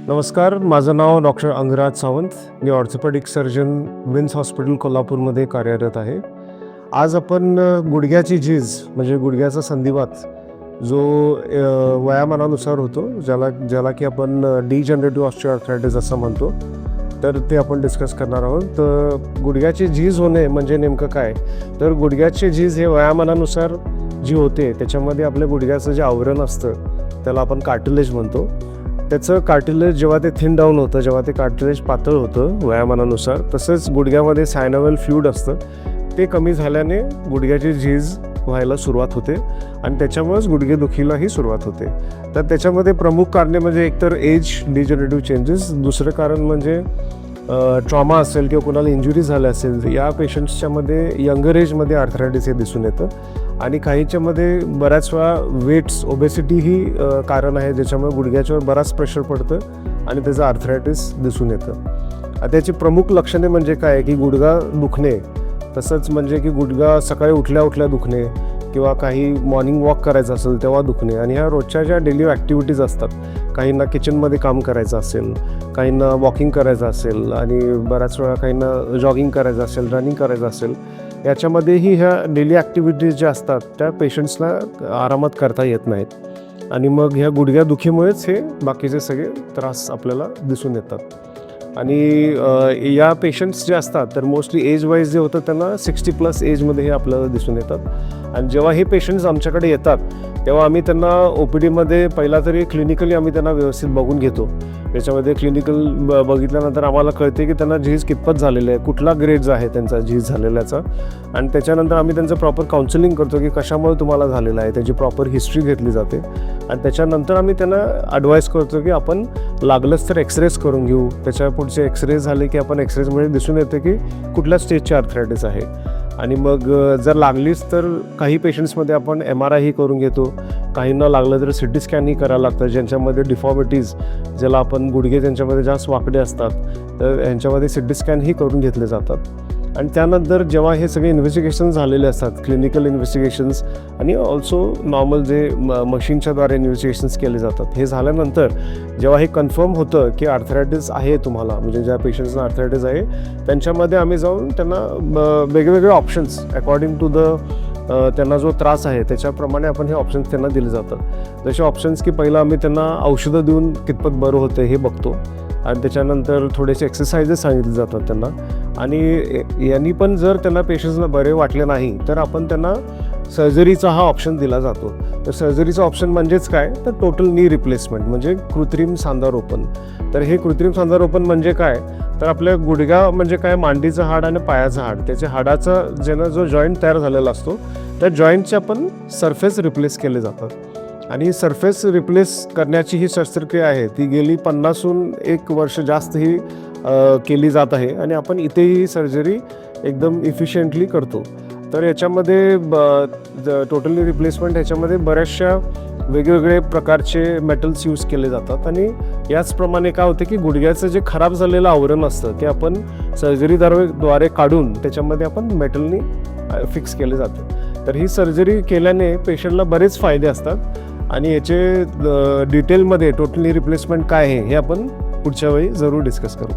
नमस्कार, माझं नाव डॉक्टर अंगराज सावंत. मी orthopaedic surgeon wins hospital कोल्हापूरमध्ये कार्यरत आहे. आज आपण गुडघ्याची झीज म्हणजे गुडघ्याचा संधिवात जो वयामानानुसार होतो, ज्याला की आपण डिजनरेटिव्ह ऑस्टिओआर्थरायटिस असं म्हणतो, तर ते आपण डिस्कस करणार आहोत. तर गुडघ्याची झीज होणे म्हणजे नेमकं काय? तर गुडघ्याची झीज हे वयामानानुसार जी होते त्याच्यामध्ये आपल्या गुडघ्याचं जे आवरण असतं त्याला आपण कार्टिलेज म्हणतो. त्याचं कार्टिलेज जेव्हा ते थिन डाऊन होतं, जेव्हा ते कार्टिलेज पातळ होतं वयामानानुसार, तसंच गुडघ्यामध्ये सायनोव्हेल फ्लुइड असतं, ते कमी झाल्याने गुडघ्याची झीज व्हायला सुरुवात होते आणि त्याच्यामुळेच गुडघेदुखीलाही सुरुवात होते. तर त्याच्यामध्ये प्रमुख कारणे म्हणजे एकतर एज डिजनरेटिव्ह चेंजेस, दुसरं कारण म्हणजे ट्रॉमा असेल किंवा कोणाला इंजुरी झाल्या असेल, या पेशंट्सच्यामध्ये यंगर एजमध्ये आर्थरायटिस हे दिसून येतं. आणि काहीच्यामध्ये बऱ्याच वेळा वेट्स ओबेसिटी ही कारण आहे, ज्याच्यामुळे गुडघ्याच्यावर बराच प्रेशर पडतं आणि त्याचं आर्थरायटिस दिसून येतं. त्याची प्रमुख लक्षणे म्हणजे काय की गुडघा दुखणे, तसंच म्हणजे की गुडघा सकाळी उठल्या उठल्या दुखणे किंवा काही मॉर्निंग वॉक करायचं असेल तेव्हा दुखणे. आणि ह्या रोजच्या ज्या डेली ॲक्टिव्हिटीज असतात, काहींना किचनमध्ये काम करायचं असेल, काहींना वॉकिंग करायचं असेल आणि बऱ्याच वेळा काहींना जॉगिंग करायचं असेल, रनिंग करायचं असेल, याच्यामध्येही ह्या डेली ॲक्टिव्हिटीज ज्या असतात त्या पेशंट्सला आरामात करता येत नाहीत आणि मग ह्या गुडघ्यादुखीमुळेच हे बाकीचे सगळे त्रास आपल्याला दिसून येतात. आणि या पेशंट्स जे असतात तर मोस्टली एज वाईज जे होतं त्यांना 60+ एजमध्ये हे आपल्याला दिसून येतात. आणि जेव्हा हे पेशंट्स आमच्याकडे येतात तेव्हा आम्ही त्यांना OPDमध्ये पहिला तरी क्लिनिकली आम्ही त्यांना व्यवस्थित बघून घेतो. त्याच्यामध्ये क्लिनिकल बघितल्यानंतर आम्हाला कळते की त्यांना झीज कितपत झालेलं आहे, कुठला ग्रेड आहे त्यांचा झीज झालेल्याचा, आणि त्याच्यानंतर आम्ही त्यांचं प्रॉपर काउन्सिलिंग करतो की कशामुळे तुम्हाला झालेलं आहे, त्याची प्रॉपर हिस्ट्री घेतली जाते. आणि त्याच्यानंतर आम्ही त्यांना ॲडवाईस करतो की आपण लागलंच तर एक्सरेज करून घेऊ. त्याच्या पुढचे एक्सरेज झाले की आपण एक्सरेजमध्ये दिसून येते की कुठल्या स्टेजची आर्थरायटिस आहे. आणि मग जर लागलीच तर काही पेशंट्समध्ये आपण MRI ही करून घेतो, काहींना लागलं तर CT स्कॅनही करायला लागतं, ज्यांच्यामध्ये डिफॉर्मिटीज, ज्याला आपण गुडघे ज्यांच्यामध्ये जास्त वाकडे असतात तर ह्यांच्यामध्ये CT स्कॅनही करून घेतले जातात. आणि त्यानंतर जेव्हा हे सगळे इन्व्हेस्टिगेशन झालेले असतात, क्लिनिकल इन्व्हेस्टिगेशन्स आणि ऑल्सो नॉर्मल जे मशीनच्याद्वारे इन्व्हेस्टिगेशन्स केले जातात, हे झाल्यानंतर जेव्हा हे कन्फर्म होतं की आर्थरायटिस आहे तुम्हाला, म्हणजे ज्या पेशंट्सना आर्थरायटिस आहे त्यांच्यामध्ये आम्ही जाऊन त्यांना वेगवेगळे ऑप्शन्स अकॉर्डिंग टू त्यांना जो त्रास आहे त्याच्याप्रमाणे आपण हे ऑप्शन्स त्यांना दिले जातात. जसे ऑप्शन्स की पहिलं आम्ही त्यांना औषधं देऊन कितपत बरं होते हे बघतो आणि त्याच्यानंतर थोडेसे एक्सरसाइजेस सांगितले जातात त्यांना. आणि यांनी पण जर त्यांना पेशंट्सना बरे वाटले नाही तर आपण त्यांना सर्जरीचा हा ऑप्शन दिला जातो. तर सर्जरीचा ऑप्शन म्हणजेच काय तर टोटल नी रिप्लेसमेंट म्हणजे कृत्रिम सांधारोपण. तर हे कृत्रिम सांधारोपण म्हणजे काय तर आपल्या गुडघा म्हणजे काय, मांडीचं हाड आणि पायाचं हाड, त्याच्या हाडाचा ज्यानं जो जॉईंट तयार झालेला असतो त्या जॉईंटचे आपण सरफेस रिप्लेस केले जातात. आणि सरफेस रिप्लेस करण्याची ही शस्त्रक्रिया आहे ती गेली 50हून 1 वर्ष जास्त ही केली जात आहे आणि आपण इथेही सर्जरी एकदम इफिशियंटली करतो. तर याच्यामध्ये टोटली रिप्लेसमेंट ह्याच्यामध्ये बऱ्याचशा वेगवेगळे प्रकारचे मेटल्स यूज केले जातात. आणि याचप्रमाणे काय होतं की गुडघ्याचं जे खराब झालेलं आवरण असतं ते आपण सर्जरीद्वारे काढून त्याच्यामध्ये आपण मेटलनी फिक्स केले जाते. तर ही सर्जरी केल्याने पेशंटला बरेच फायदे असतात आणि याचे डिटेलमध्ये टोटली रिप्लेसमेंट काय आहे हे आपण पुढच्या वेळी जरूर डिस्कस करू.